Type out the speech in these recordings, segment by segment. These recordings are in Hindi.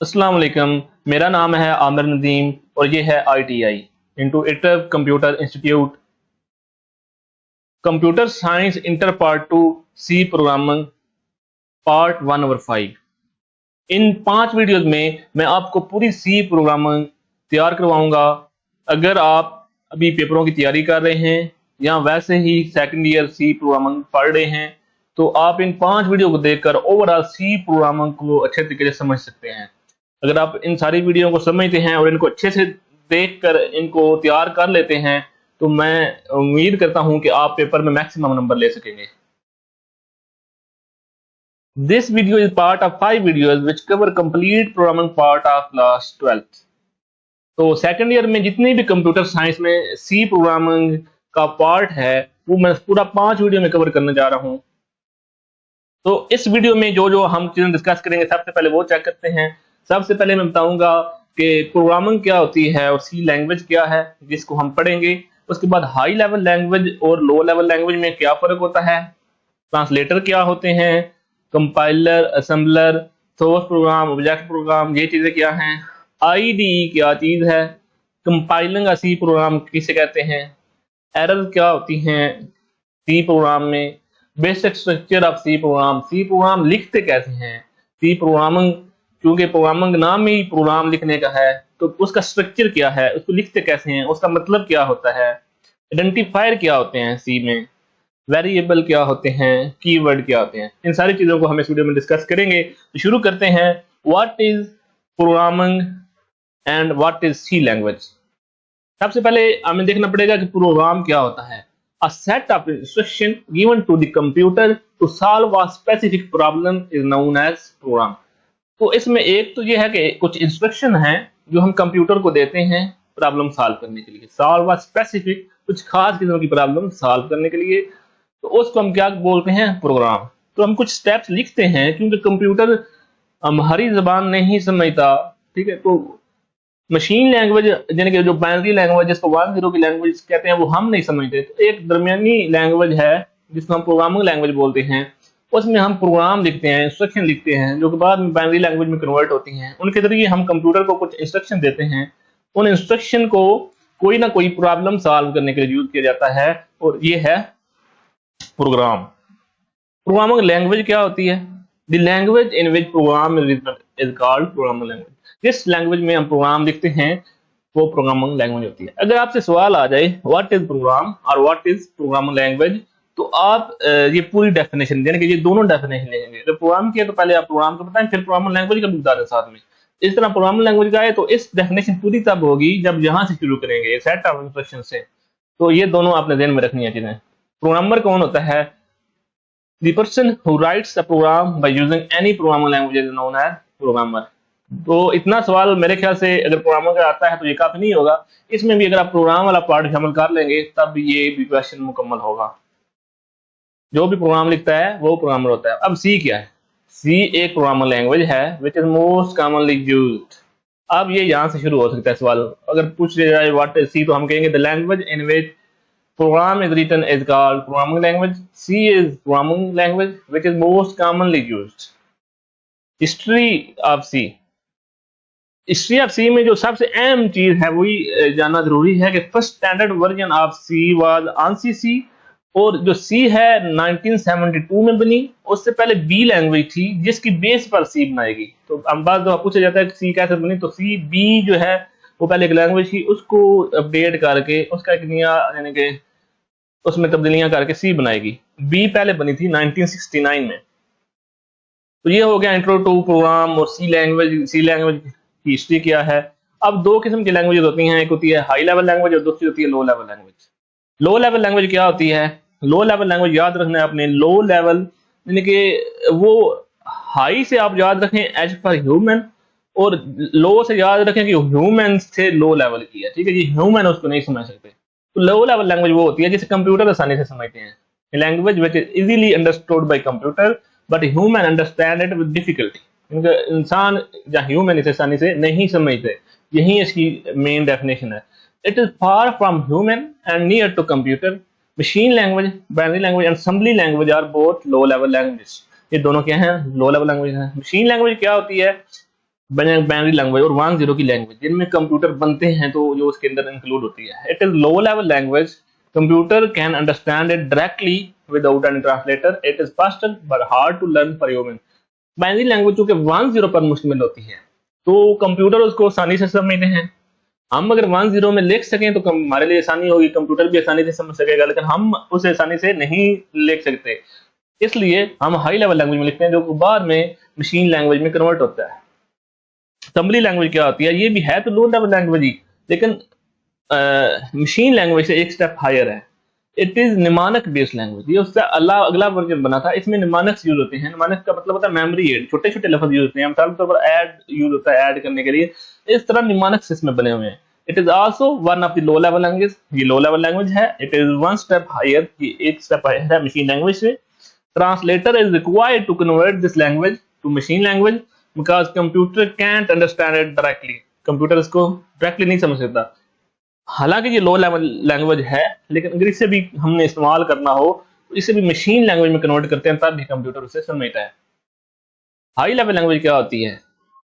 अस्सलाम वालेकुम। मेरा नाम है आमिर नदीम और ये है ITI interactive computer institute computer science inter part 2 C programming part 1 और 5। इन 5 वीडियोस में मैं आपको पूरी सी प्रोग्रामिंग तैयार करवाऊंगा। अगर आप अभी पेपरों की तैयारी कर रहे हैं या वैसे ही सेकंड ईयर सी प्रोग्रामिंग पढ़ रहे हैं तो आप इन 5 वीडियो को देखकर ओवरऑल सी प्रोग्रामिंग को अच्छे तरीके से समझ सकते हैं। अगर आप इन सारी वीडियो को समझते हैं और इनको अच्छे से देखकर इनको तैयार कर लेते हैं तो मैं उम्मीद करता हूं कि आप पेपर में मैक्सिमम नंबर ले सकेंगे। This video is part of 5 videos which cover complete programming part of class 12th। तो सेकंड ईयर में जितनी भी कंप्यूटर साइंस में सी प्रोग्रामिंग का पार्ट है वो मैं पूरा 5 वीडियो में कवर करने जा रहा हूं। तो इस वीडियो में जो जो हम चीजें डिस्कस करेंगे सबसे पहले वो चेक करते हैं। सबसे पहले मैं बताऊंगा कि प्रोग्रामिंग क्या होती है और सी लैंग्वेज क्या है जिसको हम पढ़ेंगे। उसके बाद हाई लेवल लैंग्वेज और लो लेवल लैंग्वेज में क्या फर्क होता है, ट्रांसलेटर क्या होते हैं, compiler, assembler, source program, object program, ये चीजें क्या हैं, IDE क्या चीज है, कंपाइलिंग का सी प्रोग्राम किसे कहते हैं, एरर क्या होती हैं सी प्रोग्राम में, basic structure of C program लिखते कैसे हैं, सी प्रोग्रामिंग क्योंकि प्रोग्रामिंग नाम ही प्रोग्राम लिखने का है तो उसका स्ट्रक्चर क्या है, उसको लिखते कैसे हैं, उसका मतलब क्या होता है, आइडेंटिफायर क्या होते हैं सी में, वेरिएबल क्या होते हैं, कीवर्ड क्या होते हैं। इन सारी चीजों को हम इस वीडियो में डिस्कस करेंगे। तो शुरू करते हैं। What is programming and what is C language. सबसे पहले हमें देखना पड़ेगा कि प्रोग्राम क्या होता है। A set of instruction given to the computer to solve a specific problem is known as program। तो इसमें एक तो ये है कि कुछ इंस्ट्रक्शन हैं जो हम कंप्यूटर को देते हैं प्रॉब्लम सॉल्व करने के लिए, सॉल्व अ स्पेसिफिक कुछ खास किस्म की प्रॉब्लम सॉल्व करने के लिए, तो उसको हम क्या बोलते हैं, प्रोग्राम। तो हम कुछ स्टेप्स लिखते हैं क्योंकि कंप्यूटर हमारी जबान नहीं समझता, ठीक है। तो मशीन लैंग्वेज यानी कि जो बाइनरी लैंग्वेज जिसको 1-0 की लैंग्वेज कहते हैं वो हम नहीं समझते। तो एक दरमियानी लैंग्वेज है जिसको हम प्रोग्रामिंग लैंग्वेज बोलते हैं, उसमें हम प्रोग्राम लिखते हैं, इंस्ट्रक्शन लिखते हैं जो कि बाद में बाइनरी लैंग्वेज में कन्वर्ट होती हैं। उनके जरिए हम कंप्यूटर को कुछ इंस्ट्रक्शन देते हैं, उन इंस्ट्रक्शन को कोई ना कोई प्रॉब्लम सॉल्व करने के लिए यूज किया जाता है और ये है प्रोग्राम। प्रोग्रामिंग लैंग्वेज क्या होती है, the language in which programme is called programming language. जिस लैंग्वेज में हम प्रोग्राम लिखते हैं वो प्रोग्रामिंग लैंग्वेज होती है। अगर आपसे सवाल आ जाए व्हाट इज प्रोग्राम और व्हाट इज प्रोग्रामिंग लैंग्वेज तो आप ये पूरी डेफिनेशन यानी कि ये दोनों डेफिनेशन लेंगे। जब प्रोग्राम किया तो पहले आप प्रोग्राम को बताएं फिर प्रोग्रामिंग लैंग्वेज का भी बता दें साथ में। इस तरह प्रोग्रामिंग लैंग्वेज का है तो इस डेफिनेशन पूरी तब होगी जब यहाँ से शुरू करेंगे सेट ऑफ इंस्ट्रक्शन से। तो ये दोनों आपने ध्यान में रखनी है चीजें। प्रोग्रामर कौन होता है, the person who writes a program by using any programming language is known as programmer। तो इतना सवाल मेरे ख्याल से अगर प्रोग्रामर का आता है तो ये काफी नहीं होगा, इसमें भी अगर आप प्रोग्राम वाला पार्ट शामिल कर लेंगे तब ये भी क्वेश्चन मुकम्मल होगा। जो भी प्रोग्राम लिखता है वो प्रोग्रामर होता है। अब सी क्या है, सी एक प्रोग्रामिंग लैंग्वेज है which is most commonly used. अब ये यहाँ से शुरू हो सकता है सवाल, अगर पूछ लिया जाए व्हाट इज सी तो हम कहेंगे the language in which program is written is called programming language। C is programming language which is most commonly used। History of C। History of C में जो सबसे अहम चीज है वही जानना जरूरी है कि first standard version of C was ANSI C और जो C है 1972 में बनी। उससे पहले B लैंग्वेज थी जिसकी बेस पर C बनाएगी। तो हम बात जो पूछा जाता है कि C कैसे बनी तो C B जो है वो पहले एक लैंग्वेज थी उसको अपडेट करके उसका एक नया यानी कि उसमें तब्दीलियां करके सी बनाएगी। बी पहले बनी थी 1969 में। तो ये हो गया इंट्रो टू प्रोग्राम और सी लैंग्वेज। सी लैंग्वेज की हिस्ट्री क्या है। अब दो किस्म की लैंग्वेज होती हैं, एक होती है हाई लेवल लैंग्वेज और दूसरी होती है लो लेवल लैंग्वेज। लो लेवल लैंग्वेज क्या होती है, लो लेवल लैंग्वेज याद रखना है आपने, लो लेवल यानी कि वो हाई से आप याद रखें एज पर ह्यूमन और लो से याद रखें कि ह्यूमन से लो लेवल की है, ठीक है। ये ह्यूमन उसको नहीं समझ सकते। तो लो लेवल लैंग्वेज वो होती है जिसे कंप्यूटर आसानी से समझते हैं, language which is easily understood by computer but human understand it with difficulty. इंसान या ह्यूमन इसे आसानी से नहीं समझते, यही इसकी मेन डेफिनेशन है। It is far from human and near to computer. Machine language, binary language and assembly language are both low level language. ये दोनों क्या हैं, लो लेवल लैंग्वेज हैं। मशीन लैंग्वेज क्या होती है, बाइनरी लैंग्वेज और 1-0 की लैंग्वेज जिनमें कंप्यूटर बनते हैं तो जो उसके अंदर इंक्लूड होती है। It is low level language, computer can understand it directly without any translator, it is faster but hard to learn for human. Binary language चूंकि 1-0 पर मुश्तमिल होती है तो कंप्यूटर उसको आसानी से समझते हैं। हम अगर 1-0 में लिख सकें तो हमारे लिए आसानी होगी, कंप्यूटर भी आसानी से समझ सकेगा, लेकिन हम उसे आसानी से नहीं लिख सकते, इसलिए हम हाई लेवल लैंग्वेज में लिखते हैं जो बाद में मशीन लैंग्वेज में कन्वर्ट होता है। असम्बली लैंग्वेज क्या होती है? ये भी है तो लो लेवल लैंग्वेज ही, लेकिन मशीन लैंग्वेज से एक स्टेप हायर है। इट इज निमानक बेस्ड लैंग्वेज, ये उसका अगला वर्जन बना था। इसमें निमानक्स यूज होते हैं। निमानक का मतलब होता है मेमोरी एड, छोटे छोटे लफ्ज यूज होते हैं। मिसाल के तौर पर ऐड यूज होता है ऐड करने के लिए, इस तरह निमानक्स इसमें बने हुए हैं। It is also one of the low level language, ये लो लेवल लैंग्वेज है। It is one step higher, एक स्टेप हायर है मशीन लैंग्वेज से। Translator is required to convert this language to machine language because computer can't understand it directly. Computer इसको डायरेक्टली नहीं समझ सकता। हालांकि ये लो लेवल लैंग्वेज है, लेकिन अगर इसे भी हमने इस्तेमाल करना हो तो इसे भी मशीन लैंग्वेज में कन्वर्ट करते हैं, तब भी कंप्यूटर उसे समझता है। हाई लेवल लैंग्वेज क्या होती है?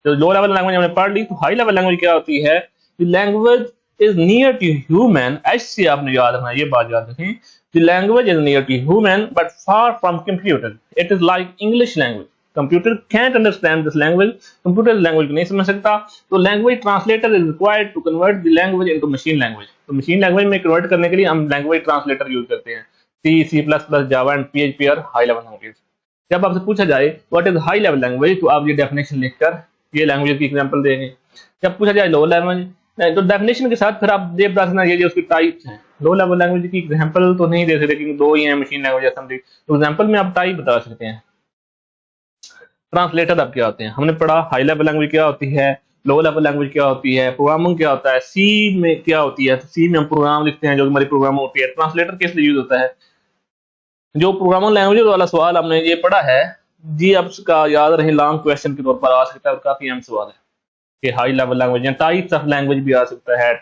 तो लो लेवल लैंग्वेज हमने पढ़ ली, तो हाई लेवल लैंग्वेज क्या होती है? Language is near to human, ऐसे आपने याद रखना, ये बात याद रखें। The language is near to human but far from computer. It is like English language. Computer can't understand this language. Computer language को नहीं समझ सकता, तो language translator is required to convert the language into machine language. तो machine language में convert करने के लिए हम language translator यूज करते हैं। C, C++, Java and PHP are high level languages. जब आपसे पूछा जाए what is high level language, तो आप ये definition लिखकर ये language की example देंगे। जब पूछा जाए low level, तो डेफिनेशन के साथ फिर आप ये बता सकते हैं ये उसकी टाइप्स हैं। लो लेवल लैंग्वेज की एग्जांपल तो नहीं दे सकते क्योंकि दो ही हैं, मशीन लैंग्वेज असेंबली। तो एग्जांपल में आप टाइप बता सकते हैं। ट्रांसलेटर अब क्या होते हैं हमने पढ़ा। हाई लेवल लैंग्वेज क्या होती है, लो लेवल लैंग्वेज क्या होती है, प्रोग्रामिंग क्या होता है, सी में क्या होती है, तो सी में हम प्रोग्राम लिखते हैं जो हमारी प्रोग्राम होती है। ट्रांसलेटर किस लिए यूज होता है? जो प्रोग्रामिंग लैंग्वेज वाला सवाल हमने ये पढ़ा है जी, अब इसका याद रहे लॉन्ग क्वेश्चन के तौर पर आ सकता है और काफी अहम सवाल है कि हाई लेवल लैंग्वेज या टाइप्स ऑफ लैंग्वेज भी आ सकता है,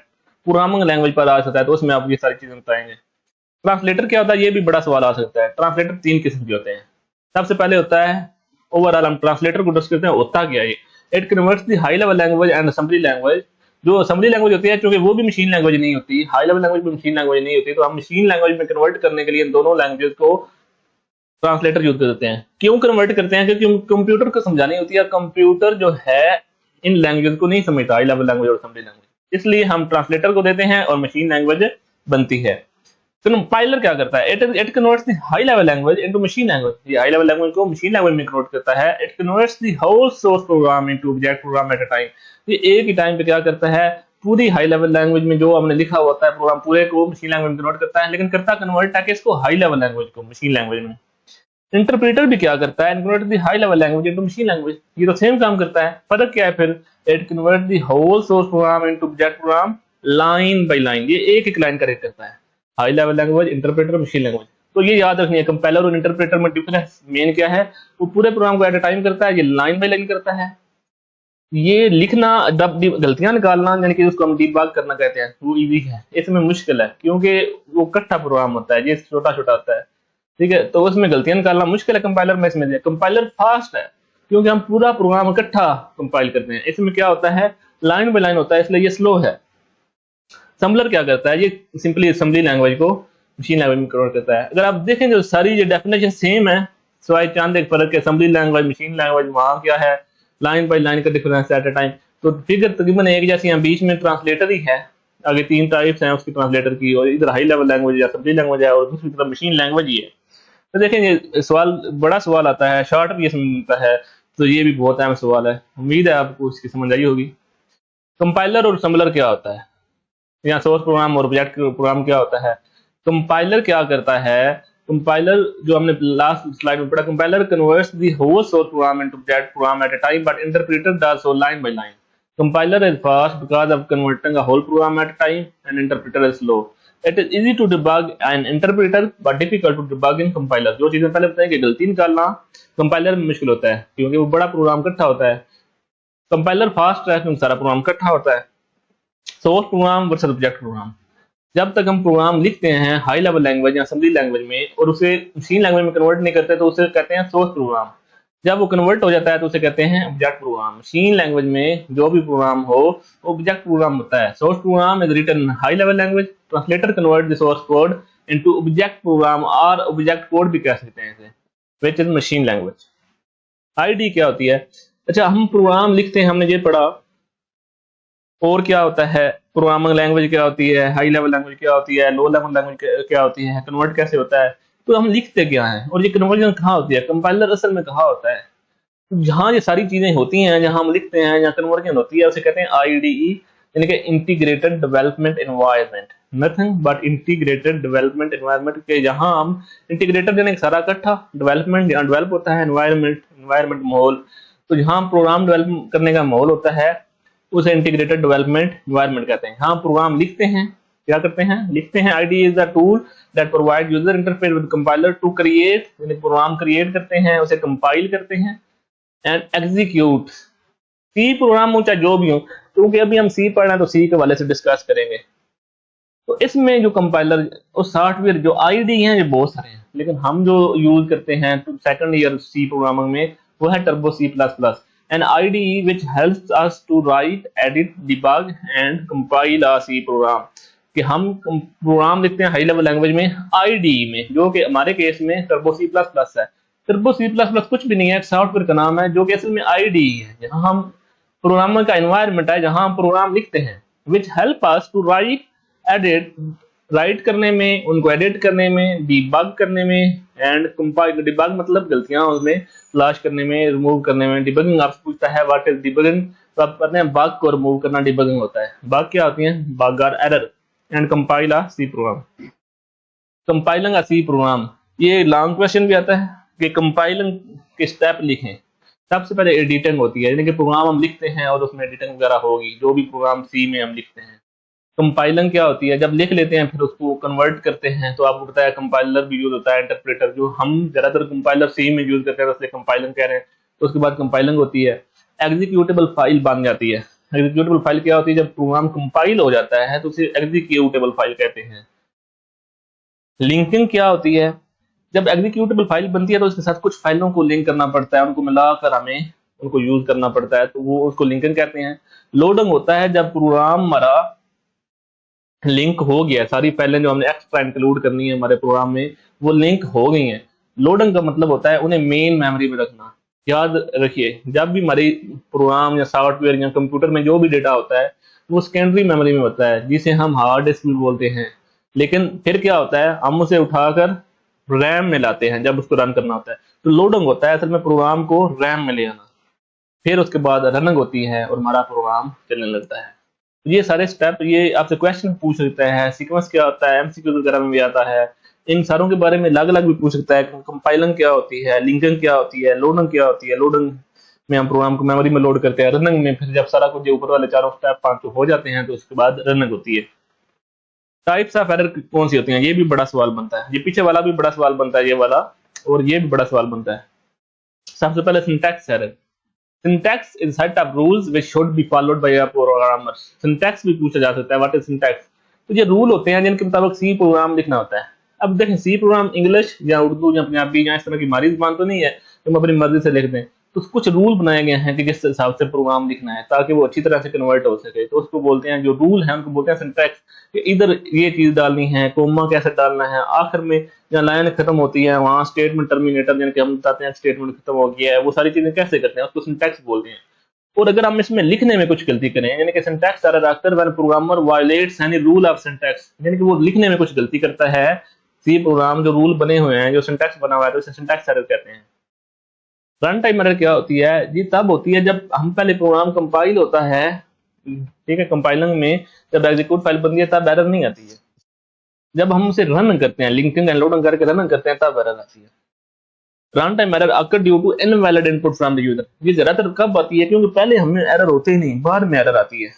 प्रोग्रामिंग लैंग्वेज पर आ सकता है, तो उसमें आप ये सारी चीजें बताएंगे। ट्रांसलेटर क्या होता है, ये भी बड़ा सवाल आ सकता है। ट्रांसलेटर 3 किस्म के होते हैं। सबसे पहले होता है ओवरऑल, हम ट्रांसलेटर को डिस्कस करते हैं होता क्या है। It converts the high level language and assembly language. जो असेंबली लैंग्वेज होती है क्योंकि वो भी मशीन लैंग्वेज नहीं होती, हाई लेवल लैंग्वेज भी मशीन लैंग्वेज नहीं होती, तो हम मशीन लैंग्वेज में कन्वर्ट करने के लिए इन दोनों लैंग्वेज को ट्रांसलेटर यूज कर देते हैं। क्यों कन्वर्ट करते हैं? क्योंकि कंप्यूटर को समझानी होती है, कंप्यूटर जो है इन लैंग्वेज को नहीं समझता, हाई लेवल लैंग्वेज और असेंबली लैंग्वेज, इसलिए हम ट्रांसलेटर को देते हैं और मशीन लैंग्वेज बनती है। तो कंपाइलर क्या करता है? It converts the high level language into machine language. ये हाई लेवल लैंग्वेज को मशीन लैंग्वेज में कन्वर्ट करता है। It converts the whole source program into object program at a time. ये एक ही टाइम पे क्या करता है? पूरी हाई लेवल लैंग्वेज में जो हमने लिखा होता है प्रोग्राम पूरे को मशीन लैंग्वेज में कन्वर्ट करता है, लेकिन करता कन्वर्ट है किसको? हाई लेवल लैंग्वेज को मशीन लैंग्वेज में। इंटरप्रेटर भी क्या करता है? Convert the high level language into machine language. ये तो सेम काम करता है, फर्क क्या है फिर? It convert the whole source program into object program line by line. ये एक लाइन करेक्ट करता है। High level language, interpreter, machine language. तो ये याद रखनी है, कंपाइलर और इंटरप्रेटर में डिफरेंस मेन क्या है? वो पूरे प्रोग्राम को एट अ टाइम करता है, ये लाइन बाय लाइन करता है। ये लिखना, गलतियां निकालना, यानी कि उसको हम डीबग करना कहते हैं, वो इजी है। इसमें मुश्किल है क्योंकि वो इकट्ठा प्रोग्राम होता है, ये छोटा छोटा होता है, ठीक है, तो उसमें गलतियां निकालना मुश्किल है। कंपाइलर में इसमें कंपाइलर फास्ट है क्योंकि हम पूरा प्रोग्राम इकट्ठा कंपाइल करते हैं। इसमें क्या होता है? लाइन बाय लाइन होता है, इसलिए ये स्लो है। असम्बलर क्या करता है? ये सिंपली असेंबली लैंग्वेज को मशीन लैंग्वेज में कन्वर्ट करता है। अगर आप देखें जो सारी ये डेफिनेशन सेम है, सिवाय चांद एक फर्क है, असेंबली लैंग्वेज मशीन लैंग्वेज, वहां क्या है? लाइन बाय लाइन का डिफरेंस एट अ टाइम। तो फिगर तकरीबन एक जैसी है, बीच में ट्रांसलेटर ही है। आगे 3 टाइप्स हैं उसकी ट्रांसलेटर की, और इधर high level language assembly language है और दूसरी तरफ मशीन लैंग्वेज ही है। तो देखें ये सवाल बड़ा सवाल आता है, शॉर्ट भी इसमें मिलता है, तो ये भी बहुत अहम सवाल है। उम्मीद है आपको इसकी समझ आई होगी। कंपाइलर और असम्बलर क्या होता है? यहाँ सोर्स प्रोग्राम और ऑब्जेक्ट प्रोग्राम क्या होता है? कंपाइलर क्या करता है? कंपाइलर जो हमने लास्ट स्लाइड में पढ़ा, compiler converts the whole source program into object program at a time but interpreter does so line by line. Compiler is fast because of converting a whole program at a time and interpreter is slow. It is easy to debug an interpreter but difficult to debug in compiler. जो चीजें पहले बताएं कि गलती निकालना कंपाइलर में मुश्किल होता है क्योंकि वो बड़ा प्रोग्राम इकट्ठा होता है। कंपाइलर फास्ट है क्योंकि सारा प्रोग्राम इकट्ठा होता है। Source program versus object program. जब तक हम प्रोग्राम लिखते हैं हाई लेवल लैंग्वेज या असेंबली लैंग्वेज में और उसे मशीन लैंग्वेज में कन्वर्ट नहीं करते तो उसे कहते हैं सोर्स प्रोग्राम। जब वो कन्वर्ट हो जाता है तो उसे कहते हैं ऑब्जेक्ट प्रोग्राम। मशीन लैंग्वेज में जो भी प्रोग्राम हो वो ऑब्जेक्ट प्रोग्राम होता है। Source program is written in high level language, translator convert the source code into object program और ऑब्जेक्ट कोड भी कह सकते हैं इसे, which is machine language. IDE क्या होती है? अच्छा, हम प्रोग्राम लिखते हैं, हमने ये पढ़ा। और क्या होता है? प्रोग्रामिंग लैंग्वेज क्या होती है, हाई लेवल लैंग्वेज क्या होती है, लो लेवल लैंग्वेज क्या होती है, कन्वर्ट कैसे होता है, तो हम लिखते क्या है और ये कन्वर्जन कहाँ होती है, कंपाइलर असल में कहाँ होता है। जहाँ ये सारी चीजें होती हैं, जहाँ हम लिखते हैं, जहाँ कन्वर्जन होती है, उसे कहते हैं आईडीई, यानी कि integrated development environment. Nothing but integrated development environment के जहाँ हम इंटीग्रेटेड यानी सारा इकट्ठा, डेवलपमेंट जहाँ डेवलप होता है, एनवायरनमेंट माहौल, तो जहाँ प्रोग्राम डेवलप करने का माहौल होता है उसे इंटीग्रेटेड डेवलपमेंट एनवायरनमेंट कहते हैं। हाँ, प्रोग्राम लिखते हैं, क्या करते हैं? लिखते हैं। IDE is the tool that provide user interface with compiler to create, यानी प्रोग्राम क्रिएट करते हैं, उसे कंपाइल करते हैं एंड एग्जीक्यूट। सी प्रोग्राम हो चाहे जो भी हो, क्योंकि अभी हम सी पढ़ रहे हैं तो सी के वाले से डिस्कस करेंगे। तो इसमें जो कंपाइलर और सॉफ्टवेयर जो आईडी हैं ये बहुत सारे हैं, लेकिन हम जो यूज करते हैं तो सेकंड ईयर सी प्रोग्रामिंग में वो है turbo C plus plus, an IDE which helps us to write, edit, debug and compile a C program। कि हम प्रोग्राम लिखते हैं हाई लेवल लैंग्वेज में IDE में, जो कि हमारे केस में टर्बो सी प्लस प्लस है। टर्बो सी प्लस प्लस कुछ भी नहीं है, एक सॉफ्टवेयर का नाम है जो कि असल में IDE है, जहां हम प्रोग्रामर का एनवायरनमेंट है, जहां हम प्रोग्राम लिखते हैं। which help us to write, edit, right करने में, उनको एडिट करने में, डिबग करने में एंड कंपाइल। डिबग मतलब गलतियां उसमें तलाश करने में, रिमूव करने में। डिबगिंग आपसे पूछता है व्हाट इज डिबगिंग, तो आप कहते हैं बग को रिमूव करना डिबगिंग होता है। बग क्या होती है? बग और error. And compile a C program, compiling a C program. ये लॉन्ग क्वेश्चन भी आता है कि कंपाइलिंग के स्टेप लिखें। सबसे पहले एडिटिंग होती है, यानी कि प्रोग्राम हम लिखते हैं और उसमें एडिटिंग वगैरह होगी, जो भी प्रोग्राम सी में हम लिखते हैं। कंपाइलिंग क्या होती है? जब लिख लेते हैं फिर उसको कन्वर्ट करते हैं, तो आपको पता है कंपाइलर भी यूज होता है, इंटरप्रेटर, जो हम ज्यादातर कंपाइलर सी में यूज करते हैं, इसलिए कंपाइलिंग कह रहे हैं। तो उसके बाद कंपाइलिंग होती है, एग्जीक्यूटेबल फाइल बन जाती है। एग्जीक्यूटेबल फाइल क्या होती है? जब प्रोग्राम कंपाइल हो जाता है तो उसे एग्जीक्यूटेबल फाइल कहते हैं। लिंकिंग क्या होती है? जब एग्जीक्यूटेबल फाइल बनती है तो उसके साथ कुछ फाइलों को लिंक करना पड़ता है, उनको मिलाकर हमें उनको यूज करना पड़ता है, तो वो उसको लिंकिंग कहते हैं। लोडिंग होता है जब प्रोग्राम हमारा लिंक हो गया, सारी फाइलें जो हमने एक्स्ट्रा इंक्लूड करनी है हमारे प्रोग्राम में वो लिंक हो गई हैं। लोडिंग का मतलब होता है उन्हें मेन मेमोरी में रखना। याद रखिए, जब भी हमारी प्रोग्राम या सॉफ्टवेयर या कंप्यूटर में जो भी डेटा होता है वो सेकेंडरी मेमोरी में होता है, जिसे हम हार्ड डिस्क भी बोलते हैं। लेकिन फिर क्या होता है, हम उसे उठाकर रैम में लाते हैं जब उसको रन करना होता है। तो लोडिंग होता है असल में प्रोग्राम को रैम में ले आना, फिर उसके बाद रनिंग होती है और हमारा प्रोग्राम चलने लगता है। ये सारे स्टेप, ये आपसे क्वेश्चन पूछ सकता है, सीक्वेंस क्या होता है, एमसीक्यू वगैरह में भी आता है। इन सारों के बारे में अलग अलग भी पूछ सकता है। कंपाइलिंग क्या होती है, लिंकिंग क्या होती है, लोडिंग क्या होती है। लोडिंग में हम प्रोग्राम को मेमोरी में लोड करते हैं, रनिंग में फिर जब सारा कुछ ऊपर वाले चारों स्टेप 5 हो जाते हैं तो उसके बाद रनिंग होती है। टाइप्स ऑफ एरर कौन सी होती हैं, ये भी बड़ा सवाल बनता है। ये पीछे वाला भी बड़ा सवाल बनता है, ये वाला, और ये भी बड़ा सवाल बनता है। सबसे पहले syntax error. Syntax is set of rules which should be followed by a programmer। Syntax भी पूछा जा सकता है, what is syntax? तो ये रूल होते हैं जिनके मुताबिक सी प्रोग्राम लिखना होता है। अब देखें, सी प्रोग्राम इंग्लिश या उर्दू या पंजाबी या इस तरह की हमारी जुबान तो नहीं है तो हम अपनी मर्जी से लिख दें। तो कुछ रूल बनाए गए हैं कि किस हिसाब से प्रोग्राम लिखना है ताकि वो अच्छी तरह से कन्वर्ट हो सके। तो उसको बोलते हैं, जो रूल है उनको बोलते हैं सिंटैक्स। कि इधर ये चीज डालनी है, कोमा कैसे डालना है, आखिर में जहाँ लाइन खत्म होती है वहां स्टेटमेंट टर्मिनेटर, यानी कि हम बताते हैं स्टेटमेंट खत्म हो गया है, वो सारी चीजें कैसे करते हैं उसको सिंटैक्स बोलते हैं। और अगर हम इसमें लिखने में कुछ गलती करें, यानी कि सिंटैक्स एरर अक्सर when programmer violets any rule of syntax, यानी कि वो लिखने में कुछ गलती करता है, सी प्रोग्राम जो रूल बने हुए हैं, जो सिंटैक्स बना हुआ है, तो उसे सिंटैक्स एरर कहते हैं। रन टाइम एरर क्या होती है जी? तब होती है जब हम पहले प्रोग्राम कंपाइल होता है, ठीक है, कंपाइलिंग में जब एग्जीक्यूट फाइल बनती है तब एरर नहीं आती है। जब हम उसे रन करते हैं, लिंकिंग एंड लोडिंग करके रन करते हैं, तब एरर आती है। Run time error occur due to invalid input from the user. ये ज्यादातर कब आती है? क्योंकि पहले हमें एरर होते ही नहीं, बाद में एरर आती है।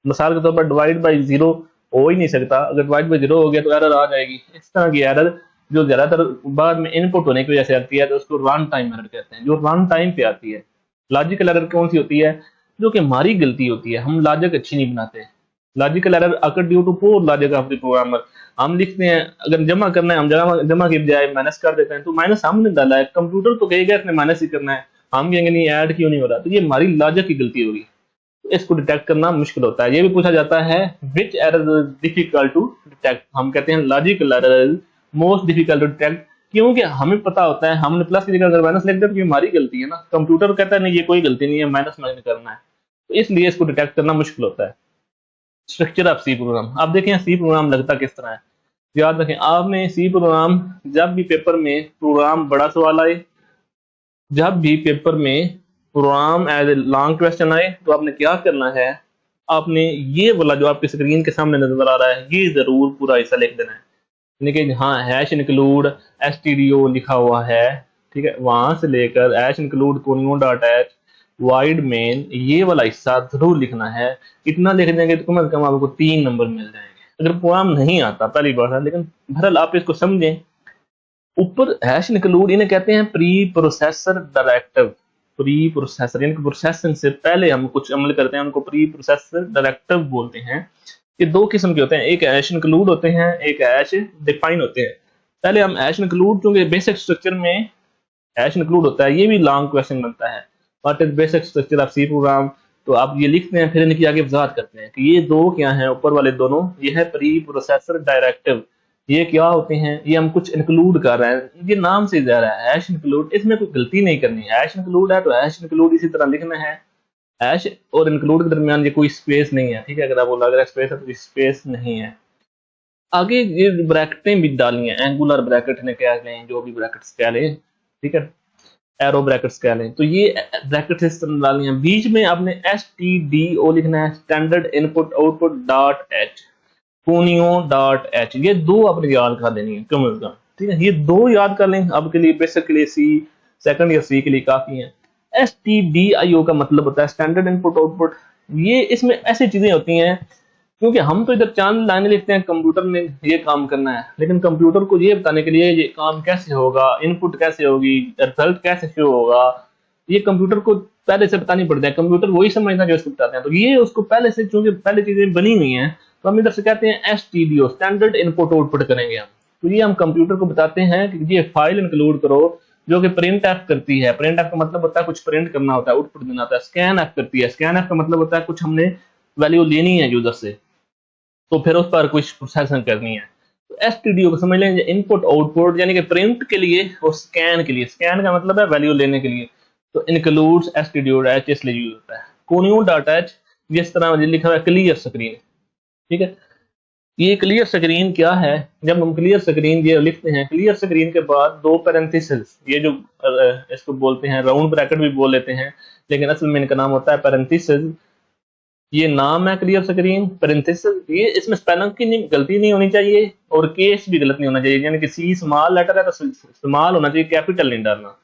मिसाल के तौर पर डिवाइड बाई 0 हो ही नहीं सकता, अगर डिवाइड बाई 0 हो गया तो एरर आ जाएगी। इस तरह की एरर जो ज्यादातर बाद में इनपुट होने की वजह से आती है, तो उसको रन टाइम एरर कहते हैं, जो रन टाइम पे आती है। लॉजिकल एरर कौन सी होती है? जो कि हमारी गलती होती है, हम लॉजिक अच्छी नहीं बनाते। Logical error occur due to poor logic of the programmer. हम लिखते हैं, अगर जमा करना है हम जमा की बजाय माइनस कर देते हैं, तो माइनस हमने डाला है, कंप्यूटर तो कहेगा इसने माइनस ही करना है, हम कहेंगे नहीं ऐड क्यों नहीं हो रहा, तो ये हमारी लॉजिक की गलती होगी। तो इसको डिटेक्ट करना मुश्किल होता है। ये भी पूछा जाता है which error is difficult to detect, हम कहते हैं logical error is most difficult to detect, क्योंकि हमें पता होता है हमने प्लस की जगह अगर माइनस लिख दिया तो ये हमारी गलती है ना, कंप्यूटर कहता है नहीं ये कोई गलती नहीं है, माइनस माइनस करना है, तो इसलिए इसको डिटेक्ट करना मुश्किल होता है। स्ट्रक्चर ऑफ सी प्रोग्राम, आप देखें सी प्रोग्राम लगता किस तरह है। याद रखें आपने सी प्रोग्राम, जब भी पेपर में प्रोग्राम बड़ा सवाल आए, जब भी पेपर में program as a long question आए, तो आपने क्या करना है, आपने ये वाला जो आपकी स्क्रीन के सामने नजर आ रहा है ये जरूर पूरा हिस्सा लिख देना है। यानी कि हाँ हैश इंक्लूड stdio लिखा हुआ है, ठीक है, वहां से लेकर hash include conio dot H wide main, ये वाला हिस्सा जरूर लिखना है। इतना लिख देंगे तो कम से कम आपको 3 नंबर मिल जाएंगे। अगर प्रोग्राम नहीं आता पहली बार है, लेकिन बहरहाल आप इसको समझें। ऊपर हैश इंक्लूड इन्हें कहते हैं pre processor directive, pre processor यानी कि प्रोसेसिंग से पहले हम कुछ अमल करते हैं, उनको प्री प्रोसेसर डायरेक्टिव बोलते हैं। ये 2 किस्म के होते हैं, एक हैश इंक्लूड होते हैं, एक हैश डिफाइन होते हैं। पहले हम हैश इंक्लूड, क्योंकि बेसिक स्ट्रक्चर में हैश इंक्लूड होता है, ये भी लॉन्ग क्वेश्चन बनता है, what is basic structure of C program, तो आप ये लिखते हैं, फिर इनकी आगे वजाहत करते हैं कि ये 2 क्या हैं, ऊपर वाले दोनों, ये है प्री प्रोसेसर डायरेक्टिव, ये क्या होते हैं, ये हम कुछ इंक्लूड कर रहे हैं, ये नाम से जा रहा है हैश इंक्लूड, इसमें कोई गलती नहीं करनी है। हैश इंक्लूड है तो हैश इंक्लूड इसी तरह लिखना है, हैश और इंक्लूड के दरमियान ये कोई स्पेस नहीं है, ठीक है, अगर आप बोला अगर स्पेस है तो स्पेस नहीं है। आगे ये ब्रैकेटें भी डालनी है, एंगुलर ब्रैकेट ने कह लें, जो भी ब्रैकेट्स कह लें, ठीक है, एरो ब्रैकेट्स कह लें, तो ये ब्रैकेट इस तरह डालनी है। बीच में आपने stdio लिखना है, standard input output dot H, conio dot H, ये 2 आपने याद कर लेनी है कम से कम, ठीक है, ये 2 याद कर लें, आपके लिए बेसिक के लिए सी, सेकंड या सी के लिए काफी है। stdio का मतलब होता है स्टैंडर्ड इनपुट आउटपुट। ये इसमें ऐसी चीजें होती हैं, क्योंकि हम तो इधर चंद लाइनें लिखते हैं, कंप्यूटर ने ये काम करना है, लेकिन कंप्यूटर को ये बताने के लिए ये काम कैसे होगा, इनपुट कैसे होगी, रिजल्ट कैसे शो होगा, ये कंप्यूटर को पहले से बतानी पड़ता है। कंप्यूटर वही समझना जो इसको बताते हैं, तो ये उसको पहले से, चूंकि पहले चीजें बनी हुई हैं, तो हम इधर से कहते हैं stdio, स्टैंडर्ड इनपुट आउटपुट करेंगे हम। तो ये हम कंप्यूटर को बताते हैं कि ये फाइल इंक्लूड करो जो कि प्रिंट एफ करती है। प्रिंट एफ का मतलब होता है कुछ प्रिंट करना होता है, आउटपुट देना होता है। स्कैन एफ करती है, स्कैन एफ का मतलब होता है कुछ हमने वैल्यू लेनी है यूजर से, तो फिर उस पर कुछ प्रोसेसिंग करनी है। तो stdio को समझ लें, इनपुट आउटपुट यानी कि प्रिंट के लिए और स्कैन के लिए, स्कैन का मतलब है वैल्यू लेने के लिए, तो इंक्लूड्स stdio.h इसलिए यूज होता है। कोनियो डॉट एच जिस तरह लिखा हुआ है क्लियर स्क्रीन, ठीक है, ये क्लियर स्क्रीन क्या है, जब हम क्लियर स्क्रीन ये लिखते हैं, क्लियर स्क्रीन के बाद 2 पैरेंथेसिस, ये जो इसको बोलते हैं राउंड ब्रैकेट भी बोल लेते हैं, लेकिन असल में इनका नाम होता है पैरेंथेसिस। ये नाम है क्लियर स्क्रीन, पैरेंथेसिस, ये इसमें स्पेलिंग की गलती नहीं होनी चाहिए और केस भी गलत नहीं होना चाहिए, यानी कि सी स्मॉल लेटर है तो स्मॉल होना चाहिए, कैपिटल नहीं डालना।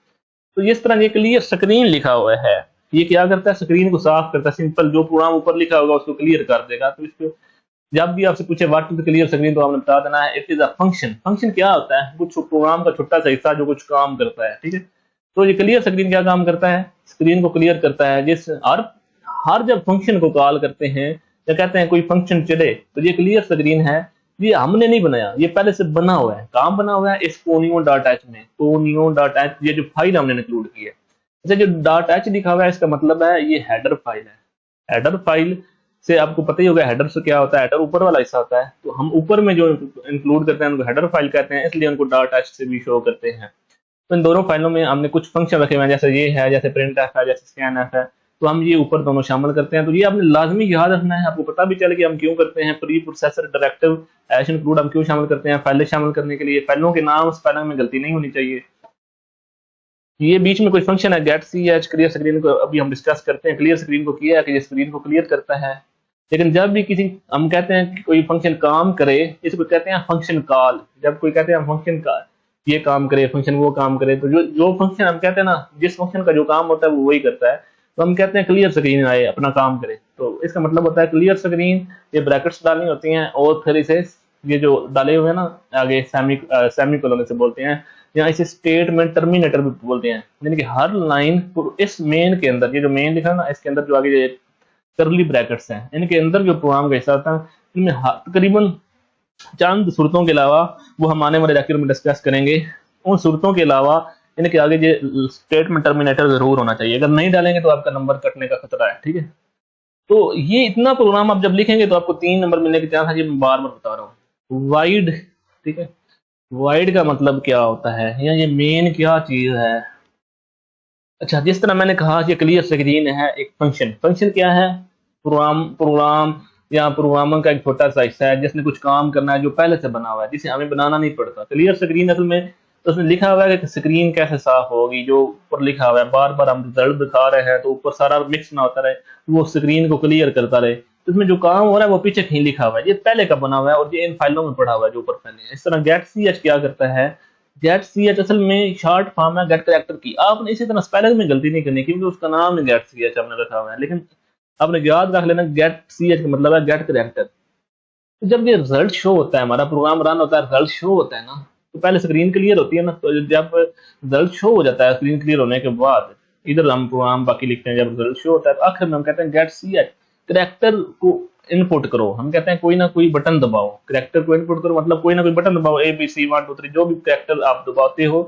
तो इस तरह ये क्लियर स्क्रीन लिखा हुआ है, ये क्या करता है, स्क्रीन को साफ करता है, सिंपल जो प्रोग्राम ऊपर लिखा होगा उसको क्लियर कर देगा। तो इसको जब भी आपसे पूछे व्हाट इज क्लियर स्क्रीन, तो आपने बता देना है it is a function. Function क्या होता है, कुछ प्रोग्राम का छोटा सा हिस्सा जो कुछ काम करता है, ठीक है। तो ये क्लियर स्क्रीन क्या काम करता है, स्क्रीन को क्लियर करता है। जिस हर जब फंक्शन को कॉल करते हैं या कहते हैं कोई फंक्शन चले, तो ये क्लियर स्क्रीन है, ये हमने नहीं बनाया, ये पहले से बना हुआ है। काम बना हुआ है इस कोनियो डॉट एच में, कोनियो डॉट एच, ये जो फाइल हमने इंक्लूड की है, जैसे जो डॉट एच लिखा हुआ है इसका मतलब है ये हेडर फाइल है। हेडर फाइल से आपको पता ही होगा हेडर से क्या होता है, हेडर ऊपर वाला हिस्सा होता है, तो हम ऊपर में जो इंक्लूड करते हैं उनको हेडर फाइल कहते हैं, इसलिए उनको डॉट एच से भी शो करते हैं। तो इन दोनों फाइलों में हमने कुछ फंक्शन रखे हुए हैं, जैसे ये है, जैसे प्रिंट एफ है, जैसे स्कैन एफ है, तो हम ये ऊपर दोनों शामिल करते हैं। तो ये आपने लाजमी याद रखना है, आपको पता भी चले कि हम क्यों करते हैं। Pre processor directive hash include हम क्यों शामिल करते हैं, फाइलें शामिल करने के लिए। फाइलों के नाम स्पेलिंग में गलती नहीं होनी चाहिए। ये बीच में कोई फंक्शन है get C H, clear screen को अभी हम डिस्कस करते हैं। क्लियर स्क्रीन को किया है कि ये स्क्रीन को क्लियर करता है, लेकिन जब भी किसी हम कहते हैं कि कोई फंक्शन काम करे, इसको कहते हैं फंक्शन कॉल। जब कोई कहते हैं फंक्शन का ये काम करे, फंक्शन वो काम करे, तो जो फंक्शन हम कहते हैं ना, जिस फंक्शन का जो काम होता है वो वही करता है, तो हम कहते हैं क्लियर स्क्रीन आए अपना काम करे। तो इसका मतलब होता है क्लियर स्क्रीन, ये ब्रैकेट्स डालनी होती हैं और फिर इसे ये जो डाले हुए हैं ना आगे सेमी कोलन से बोलते हैं, या इसे स्टेटमेंट टर्मिनेटर भी बोलते हैं। यानी कि हर लाइन इस मेन के अंदर, ये जो मेन लिखा है ना, इसके अंदर जो आगे ये करली ब्रैकेट्स हैं, इनके अंदर जो प्रोग्राम का हिस्सा होता है, इनमें तकरीबन चंद सूरतों के अलावा, वो हम आने वाले लेक्चर में डिस्कस करेंगे, उन सूरतों के अलावा इनके आगे ये स्टेटमेंट टर्मिनेटर जरूर होना चाहिए, अगर नहीं डालेंगे तो आपका नंबर कटने का खतरा है, ठीक है। तो ये इतना प्रोग्राम आप जब लिखेंगे तो आपको 3 नंबर मिलने के चांस है, ये मैं बार बार बता रहा हूँ। वाइड, ठीक है, वाइड का मतलब क्या होता है या ये मेन क्या चीज है। अच्छा, जिस तरह मैंने कहा कि क्लियर स्क्रीन है एक फंक्शन, फंक्शन क्या है, प्रोग्राम या प्रोग्रामर का एक छोटा सा हिस्सा है जिसने कुछ काम करना है जो पहले से बना हुआ है, जिसे हमें बनाना नहीं पड़ता। क्लियर स्क्रीन असल में तो उसमें लिखा हुआ है कि स्क्रीन कैसे साफ होगी, जो ऊपर लिखा हुआ है बार बार हम रिजल्ट दिखा रहे हैं तो ऊपर सारा मिक्स ना होता रहे, वो स्क्रीन को क्लियर करता रहे। तो इसमें जो काम हो रहा है वो पीछे कहीं लिखा हुआ है, ये पहले का बना हुआ है और ये इन फाइलों में पड़ा हुआ है जो ऊपर पहले है। इस तरह गेट सी एच क्या करता है, गेट सी एच असल में शॉर्ट फॉर्म है गेट करेक्टर की। आपने इसी तरह स्पेलिंग में गलती नहीं करनी क्योंकि उसका नाम है गेट सी एच आपने रखा हुआ है, लेकिन आपने याद रख लेना गेट सी एच का मतलब है गेट करेक्टर। तो जब ये रिजल्ट शो होता है, हमारा प्रोग्राम रन होता है, रिजल्ट शो होता है ना, तो पहले स्क्रीन क्लियर होती है ना, तो जब रिजल्ट शो हो जाता है स्क्रीन क्लियर होने के बाद, इधर हम प्रोग्राम बाकी लिखते हैं, जब रिजल्ट शो होता है तो आखिर में हम कहते हैं गेट सी एच करेक्टर को इनपुट करो। हम कहते हैं कोई ना कोई बटन दबाओ, करेक्टर को इनपुट करो मतलब कोई ना कोई बटन दबाओ, ए बी सी 1 2 3 जो भी करेक्टर आप दबाते हो,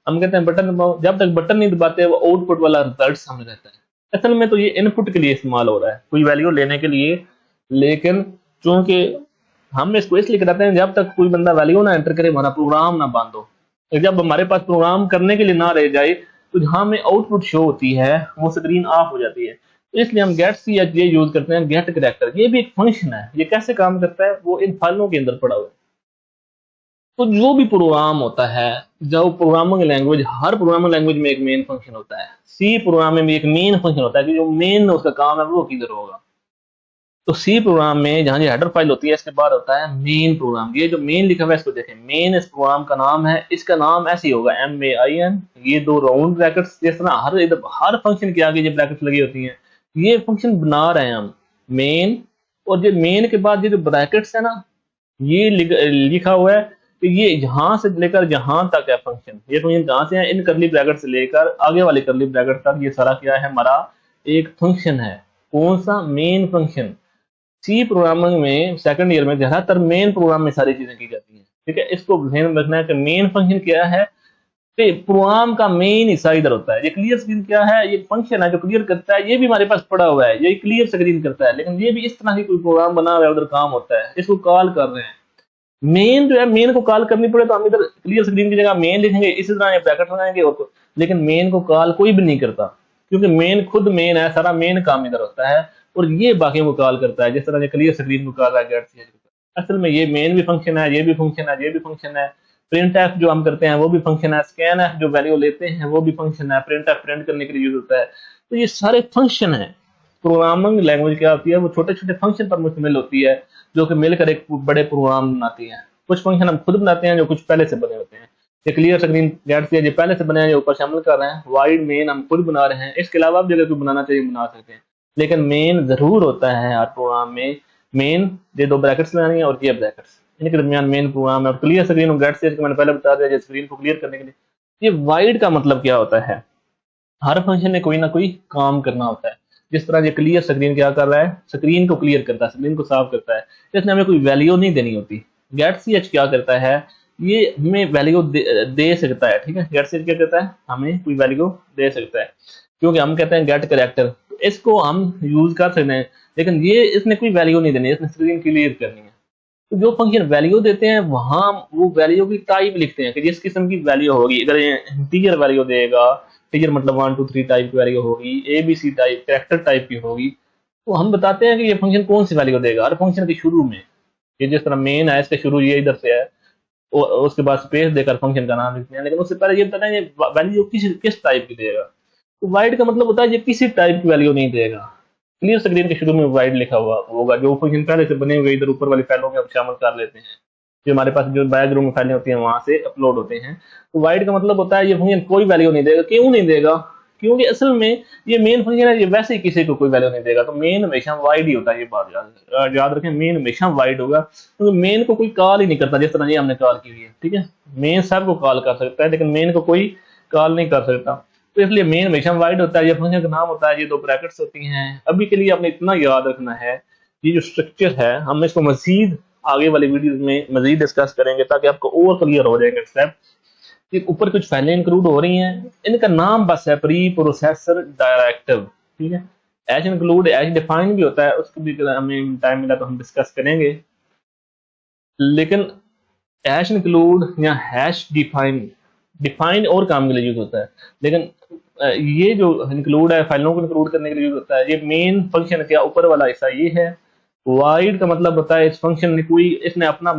हम कहते हैं बटन दबाओ। जब तक बटन नहीं दबाते वो आउटपुट वाला रिजल्ट सामने रहता है। असल में तो ये इनपुट के लिए इस्तेमाल हो रहा है, कोई वैल्यू लेने के लिए, लेकिन चूंकि हम इसको इसलिए कराते हैं जब तक कोई बंदा वैल्यू ना एंटर करे हमारा प्रोग्राम ना बंद हो। तो जब हमारे पास प्रोग्राम करने के लिए ना रह जाए तो जहां में आउटपुट शो होती है वो स्क्रीन ऑफ हो जाती है। तो इसलिए हम गेट सी एच ये यूज करते हैं, गेट करेक्टर। ये भी एक फंक्शन है, ये कैसे काम करता है वो इन फाइलों के अंदर पड़ा हुआ है। तो जो भी प्रोग्राम होता है, जो प्रोग्रामिंग लैंग्वेज, हर प्रोग्रामिंग लैंग्वेज में एक मेन फंक्शन होता है। सी प्रोग्राम में भी एक मेन फंक्शन होता है कि जो मेन उसका काम है वो किधर होगा। तो सी प्रोग्राम में जहां ये हेडर फाइल होती है इसके बाद होता है मेन प्रोग्राम। ये जो मेन लिखा हुआ है इसको देखें, मेन इस प्रोग्राम का नाम है, इसका नाम ऐसे ही होगा MAIN, ये 2 राउंड ब्रैकेट्स, जिस तरह हर फंक्शन के आगे ये ब्रैकेट्स लगी होती हैं, ये फंक्शन बना रहे हैं हम मेन। और ये मेन के बाद ये जो ब्रैकेट्स है ना, ये लिखा हुआ है कि ये यहां से लेकर जहां तक है फंक्शन, ये फंक्शन कहां से है, इन करली ब्रैकेट से लेकर आगे वाले करली ब्रैकेट तक, ये सारा क्या है हमारा एक फंक्शन है। कौन सा, मेन फंक्शन। सी प्रोग्रामिंग में सेकंड ईयर में ज्यादातर मेन प्रोग्राम में सारी चीजें की जाती हैं, ठीक है। इसको ध्यान में रखना है कि मेन फंक्शन क्या है, तो प्रोग्राम का मेन हिस्सा इधर होता है। ये क्लियर स्क्रीन क्या है, ये फंक्शन है जो क्लियर करता है, ये भी हमारे पास पड़ा हुआ है, ये क्लियर स्क्रीन करता है, लेकिन ये भी इस तरह की कोई प्रोग्राम बना हुआ है उधर काम होता है, इसको कॉल कर रहे हैं। मेन जो है, मेन को कॉल करनी पड़े तो हम इधर क्लियर स्क्रीन की जगह मेन लिखेंगे, इसी तरह ये ब्रैकेट लगाएंगे और लेकिन मेन को कॉल कोई भी नहीं करता क्योंकि मेन खुद मेन है, सारा मेन काम इधर होता है और ये बाकी को कॉल करता है, जिस तरह ये क्लियर स्क्रीन को कॉल है। असल में ये मेन भी फंक्शन है, ये भी फंक्शन है, ये भी फंक्शन है। प्रिंट एफ जो हम करते हैं वो भी फंक्शन है, स्कैन एफ जो वैल्यू लेते हैं वो भी फंक्शन है, प्रिंट एफ प्रिंट करने के लिए यूज होता है। तो ये सारे फंक्शन है। प्रोग्रामिंग लैंग्वेज क्या होती है, वो छोटे छोटे फंक्शन पर मुश्तमिल होती है जो कि मिलकर एक बड़े प्रोग्राम बनाती है। कुछ फंक्शन हम खुद बनाते हैं जो कुछ पहले से बने होते हैं। ये क्लियर स्क्रीन गेट ये पहले से बने हैं जो ऊपर शामिल कर रहे हैं, वाइड मेन हम खुद बना रहे हैं, इसके अलावा भी अगर कोई बनाना चाहिए बना सकते हैं, लेकिन मेन जरूर होता है हर प्रोग्राम में। मेन ये 2 ब्रैकेट्स लगानी है और ये ब्रैकेट्स, इनके दरमियान मेन प्रोग्राम है। और क्लियर स्क्रीन और गेट से मैंने पहले बता दिया, स्क्रीन को क्लियर करने के लिए। ये वाइड का मतलब क्या होता है, हर फंक्शन में कोई ना कोई काम करना होता है। जिस तरह ये क्लियर स्क्रीन क्या कर रहा है, स्क्रीन को क्लियर करता है, स्क्रीन को साफ करता है, इसमें हमें कोई वैल्यू नहीं देनी होती। गेट सी एच क्या करता है, ये हमें वैल्यू दे सकता है, ठीक है। गेट सी एच क्या करता है, हमें कोई वैल्यू दे सकता है क्योंकि हम कहते हैं गेट करेक्टर, इसको हम यूज कर सकते हैं, लेकिन ये इसने कोई वैल्यू नहीं देनी है, इसने स्क्रीन क्लियर करनी है। तो जो फंक्शन वैल्यू देते हैं वहां वो वैल्यू की टाइप लिखते हैं कि जिस किस्म की वैल्यू होगी। अगर ये इंटीजर वैल्यू देगा, इंटीजर मतलब 1 2 3 टाइप की वैल्यू होगी, ABC टाइप कैरेक्टर टाइप की होगी, तो हम बताते हैं कि ये फंक्शन कौन सी वैल्यू देगा। हर फंक्शन के शुरू में, ये जिस तरह मेन है इसके शुरू ये इधर से है, और उसके बाद स्पेस देकर फंक्शन का नाम लिखते हैं, लेकिन उससे पहले ये बताते हैं ये वैल्यू किस टाइप की देगा। तो वाइड का मतलब होता है ये किसी टाइप की वैल्यू नहीं देगा। क्लियर स्क्रीन के शुरू में वाइड लिखा हुआ होगा, जो फंक्शन पहले से बने हुए इधर ऊपर वाली फाइलों में शामिल कर लेते हैं, जो हमारे पास जो बैकग्राउंड में फाइलें होती हैं वहां से अपलोड होते हैं। तो वाइड का मतलब होता है ये फंक्शन कोई वैल्यू नहीं देगा। क्यों नहीं देगा, क्योंकि असल में ये मेन फंक्शन है, ये वैसे ही किसी को कोई वैल्यू नहीं देगा। तो मेन हमेशा वाइड ही होता है, ये बात याद रखें, मेन हमेशा वाइड होगा क्योंकि मेन को कोई कॉल ही नहीं करता, जिस तरह ये हमने कॉल की हुई है, ठीक है। मेन सब को कॉल कर सकता है लेकिन मेन को कोई कॉल नहीं कर सकता, तो इसलिए मेन हमेशा वाइड होता है। ये फंक्शन का नाम होता है, ये 2 ब्रैकेट्स होती हैं। अभी के लिए आपने इतना याद रखना है, ये जो स्ट्रक्चर है हम इसको मजीद आगे वाली वीडियोस में मजीद डिस्कस करेंगे ताकि आपको और क्लियर हो जाएगा स्टेप। कि ऊपर कुछ फाइलें इंक्लूड हो रही हैं, इनका नाम बस है प्री प्रोसेसर डायरेक्टिव, ठीक है। एच इंक्लूड एच डिफाइन भी होता है, उसको भी हमें टाइम मिला तो हम डिस्कस करेंगे। लेकिन हैश इंक्लूड या हैश डिफाइन, डिफाइन और काम के लिए यूज होता है, लेकिन ये जो इंक्लूड है फाइलों को इंक्लूड करने के लिए यूज होता है। ये मेन फंक्शन क्या ऊपर वाला हिस्सा ये है। वाइड का मतलब होता है इस फंक्शन में कोई इसने अपना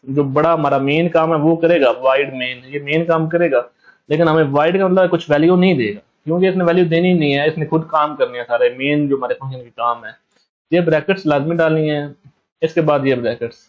जो बड़ा हमारा मेन काम है वो करेगा, वाइड मेन, ये मेन काम करेगा, लेकिन हमें वाइड का मतलब कुछ वैल्यू नहीं देगा, क्योंकि इसने वैल्यू देनी नहीं है, इसने खुद काम करने है सारे मेन जो हमारे फंक्शन के काम है। ये ब्रैकेट्स लाजमी डालनी है, इसके बाद ये ब्रैकेट्स,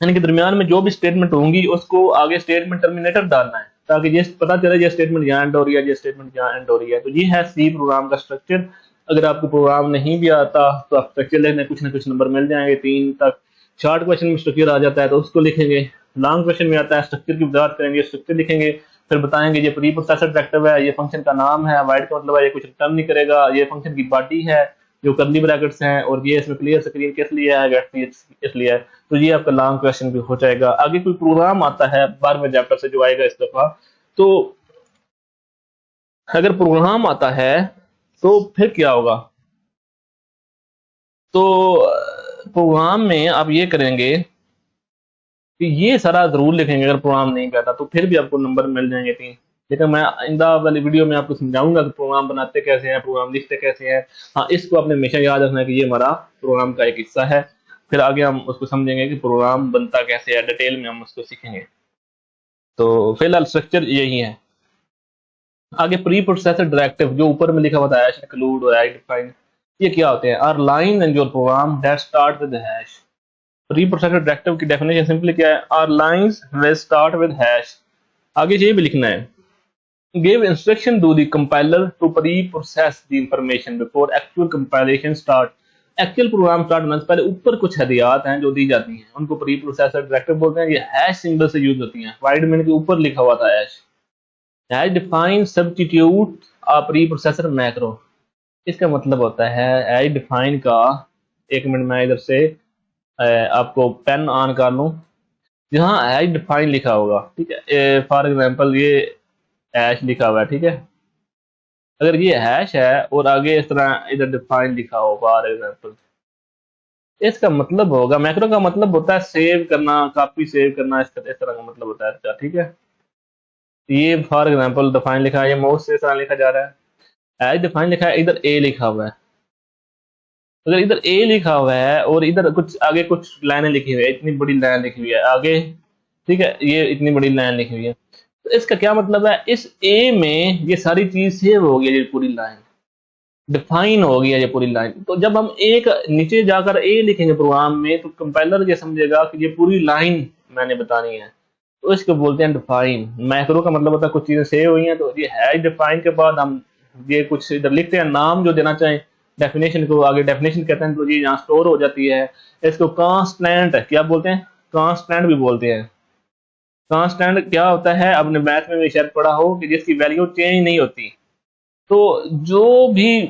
यानी कि दरमियान में जो भी स्टेटमेंट होंगी उसको आगे स्टेटमेंट टर्मिनेटर डालना है, ताकि ये पता चले ये स्टेटमेंट यहाँ एंड हो रही है, ये स्टेटमेंट यहाँ एंड हो रही है। तो ये है सी प्रोग्राम का स्ट्रक्चर। अगर आपको प्रोग्राम नहीं भी आता तो आप स्ट्रक्चर लिखने कुछ ना कुछ नंबर मिल जाएंगे 3 तक। शॉर्ट क्वेश्चन में स्ट्रक्चर आ जाता है तो उसको लिखेंगे, लॉन्ग क्वेश्चन में आता है स्ट्रक्चर की वजाहत करेंगे, स्ट्रक्चर लिखेंगे, फिर बताएंगे ये प्री प्रोसेसर डायरेक्टिव है, ये फंक्शन का नाम है, वाइड का मतलब है ये कुछ रिटर्न नहीं करेगा, ये फंक्शन की बॉडी है जो करली ब्रैकेट्स हैं, और ये इसमें क्लियर स्क्रीन किस लिए है, गेट इसलिए है। तो ये आपका लॉन्ग क्वेश्चन भी हो जाएगा। आगे कोई प्रोग्राम आता है 12वें चैप्टर से जो आएगा इस दफा, तो अगर प्रोग्राम आता है तो फिर क्या होगा, तो प्रोग्राम में आप ये करेंगे कि ये सारा जरूर लिखेंगे। अगर प्रोग्राम नहीं आता तो फिर भी आपको नंबर मिल जाएंगे 3, लेकिन मैं आइंदा वाली वीडियो में आपको समझाऊंगा कि प्रोग्राम बनाते कैसे हैं, प्रोग्राम लिखते कैसे हैं। हाँ, इसको आपने हमेशा याद रखना है कि ये हमारा प्रोग्राम का एक हिस्सा है, फिर आगे हम उसको समझेंगे कि प्रोग्राम बनता कैसे है, डिटेल में हम उसको सीखेंगे। तो फिलहाल स्ट्रक्चर यही है। आगे प्री प्रोसेसर डायरेक्टिव जो ऊपर में लिखा हुआ है हैश इंक्लूड और हैश डिफाइन, ये क्या होते हैं? Are line in your program that start with hash. Preprocessor directive की डेफिनेशन सिंपली क्या है? Are lines will start with hash. आगे ये भी लिखना है, give instruction to the compiler to preprocess the information before actual compilation start. Actual program start होने से पहले ऊपर कुछ हदियात हैं जो दी जाती हैं, उनको प्री प्रोसेसर डायरेक्टिव बोलते हैं। ये हैश सिंबल से यूज होती हैं। वाइड मेन के ऊपर लिखा हुआ था हैश। हैश डिफाइन सब्स्टिट्यूट अ प्री प्रोसेसर मैक्रो। इसका मतलब होता है हैश डिफाइन का, एक मिनट में इधर से आपको पेन ऑन कर लूं, जहां हैश डिफाइन लिखा होगा, ठीक है। फॉर एग्जांपल ये हैश लिखा हुआ है, ठीक है। अगर ये हैश है और आगे इस तरह इधर डिफाइन लिखा हो फॉर एग्जांपल, इसका मतलब होगा, मैक्रो का मतलब होता है सेव करना, कॉपी सेव करना, इस तरह का मतलब होता है इसका, ठीक है। ये फॉर एग्जांपल डिफाइन लिखा है, ये माउस से इस तरह लिखा जा रहा है, हैश डिफाइन लिखा है, इधर ए लिखा हुआ है। अगर इधर ए लिखा हुआ है और इधर कुछ आगे कुछ लाइनें लिखी हुई है, इतनी बड़ी लाइन लिखी हुई है आगे, ठीक है, ये इतनी बड़ी लाइन लिखी हुई है, तो इसका क्या मतलब है? इस ए में ये सारी चीज सेव हो गई, ये पूरी लाइन डिफाइन हो गई है, ये पूरी लाइन। तो जब हम एक नीचे जाकर ए लिखेंगे प्रोग्राम में, तो कंपाइलर ये समझेगा कि ये पूरी लाइन मैंने बतानी है, तो इसको बोलते हैं डिफाइन। मैक्रो का मतलब होता है कुछ चीजें सेव हुई हैं, तो ये है डिफाइन के बाद हम ये कुछ इधर लिखते हैं, नाम जो देना चाहें डेफिनेशन को, आगे डेफिनेशन कहते हैं, तो ये यहाँ स्टोर हो जाती है। इसको कांस्टेंट क्या बोलते हैं? कांस्टेंट भी बोलते हैं। कांस्टेंट क्या होता है? आपने मैथ में भी शायद पढ़ा हो कि जिसकी वैल्यू चेंज नहीं होती। तो जो भी